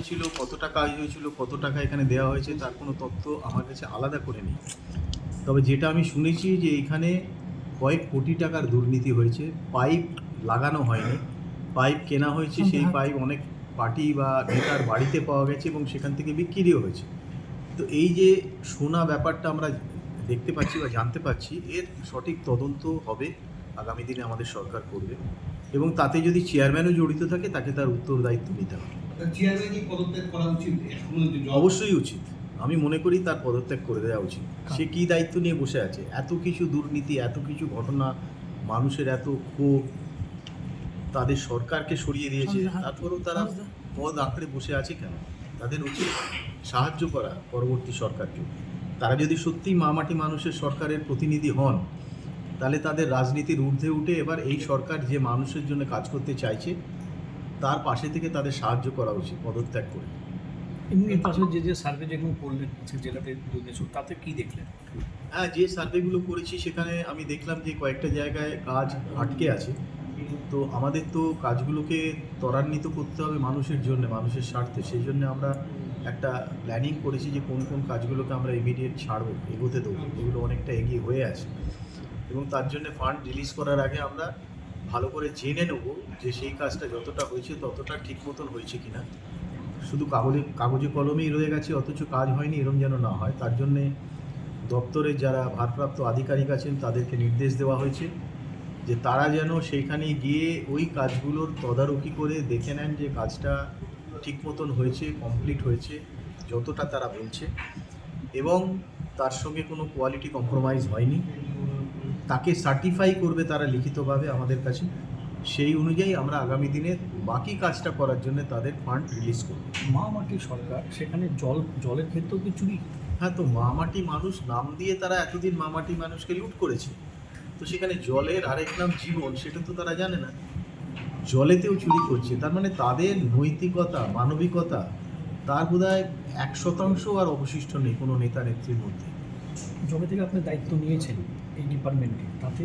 ছিল, কতটা কাজ হয়েছিল, কত টাকা এখানে দেওয়া হয়েছে তার কোনো তথ্য আমার কাছে আলাদা করে নেই। তবে যেটা আমি শুনেছি যে এখানে কয়েক কোটি টাকার দুর্নীতি হয়েছে। পাইপ লাগানো হয়নি, পাইপ কেনা হয়েছে, সেই পাইপ অনেক পার্টি বা নেতার বাড়িতে পাওয়া গেছে এবং সেখান থেকে বিক্রিও হয়েছে। তো এই যে সোনা ব্যাপারটা আমরা দেখতে পাচ্ছি বা জানতে পাচ্ছি, এর সঠিক তদন্ত হবে, আগামী দিনে আমাদের সরকার করবে এবং তাতে যদি চেয়ারম্যানও জড়িত থাকে তাকে তার উত্তরদায়িত্ব নিতে হবে। অবশ্যই উচিত, আমি মনে করি তার পদত্যাগ করে দেওয়া উচিত। সে কী দায়িত্ব নিয়ে বসে আছে? এত কিছু দুর্নীতি, এত কিছু ঘটনা, মানুষের এত ক্ষোভ, তাদের সরকারকে সরিয়ে দিয়েছে, তারপরেও তারা পদ আঁকড়ে বসে আছে কেন? তাদের উচিত সাহায্য করা পরবর্তী সরকারকে। তারা যদি সত্যিই মামাটি মানুষের সরকারের প্রতিনিধি হন, তাহলে তাদের রাজনীতির ঊর্ধ্বে উঠে এবার এই সরকার যে মানুষের জন্য কাজ করতে চাইছে তার পাশে থেকে তাদের সাহায্য করা উচিত পদত্যাগ করে। এমনি পাশে যে সার্ভে যেগুলো করলেন জেলাতে তাতে কি দেখলেন? হ্যাঁ, যে সার্ভেগুলো করেছি সেখানে আমি দেখলাম যে কয়েকটা জায়গায় কাজ আটকে আছে। তো আমাদের তো কাজগুলোকে ত্বরান্বিত করতে হবে মানুষের জন্য, মানুষের স্বার্থে। সেই জন্য আমরা একটা প্ল্যানিং করেছি যে কোন কোন কাজগুলোকে আমরা ইমিডিয়েট ছাড়বো, এগোতে দেবো, এগুলো অনেকটা এগিয়ে হয়ে আছে। এবং তার জন্য ফান্ড রিলিজ করার আগে আমরা ভালো করে জেনে নেব যে সেই কাজটা যতটা হয়েছে ততটা ঠিক মতন হয়েছে কিনা। শুধু কাগজে কলমেই রয়ে গেছে অথচ কাজ হয়নি, এরকম যেন না হয়। তার জন্যে দপ্তরের যারা ভারপ্রাপ্ত আধিকারিক আছেন তাদেরকে নির্দেশ দেওয়া হয়েছে যে তারা যেন সেইখানে গিয়ে ওই কাজগুলোর তদারকি করে দেখে নেন যে কাজটা ঠিক মতন হয়েছে, কমপ্লিট হয়েছে যতটা তারা বলছে, এবং তার সঙ্গে কোনো কোয়ালিটি কম্প্রোমাইজ হয়নি। তাকে সার্টিফাই করবে তারা লিখিতভাবে আমাদের কাছে। সেই অনুযায়ী আমরা আগামী দিনে বাকি কাজটা করার জন্য তাদের ফান্ড রিলিজ করব। মাটি সরকার সেখানে জলের ক্ষেত্রেও কি চুরি? হ্যাঁ, তো মামাটি মানুষ নাম দিয়ে তারা এতদিন মামাটি মানুষকে লুট করেছে। তো সেখানে জলের আরেক নাম জীবন, সেটা তো তারা জানে না। জলেতেও চুরি করছে, তার মানে তাদের নৈতিকতা, মানবিকতা তার বোধহয় 1% আর অবশিষ্ট নেই কোনো নেতা নেত্রীর মধ্যে। যবে থেকে আপনি দায়িত্ব নিয়েছেন এই ডিপার্টমেন্টে, তাতে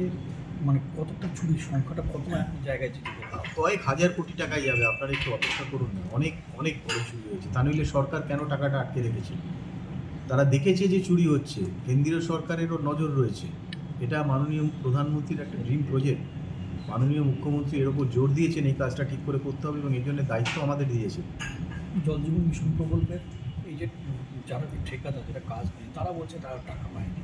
মানে কতটা চুরির সংখ্যাটা কত জায়গায় যেতে পারে? কয়েক হাজার কোটি টাকায় যাবে, আপনারা একটু অপেক্ষা করুন না। অনেক অনেক বড় চুরি হয়েছে। তা নইলে সরকার কেন টাকাটা আটকে রেখেছে? তারা দেখেছে যে চুরি হচ্ছে, কেন্দ্রীয় সরকারেরও নজর রয়েছে। এটা মাননীয় প্রধানমন্ত্রীর একটা ড্রিম প্রজেক্ট। মাননীয় মুখ্যমন্ত্রী এর ওপর জোর দিয়েছেন এই কাজটা ঠিক করে করতে হবে এবং এই জন্য দায়িত্ব আমাদের দিয়েছে। জল জীবন মিশন প্রকল্পের এই যে যারা ঠিকাদার, যেটা কাজ নেই, তারা বলছে তারা টাকা পায়নি।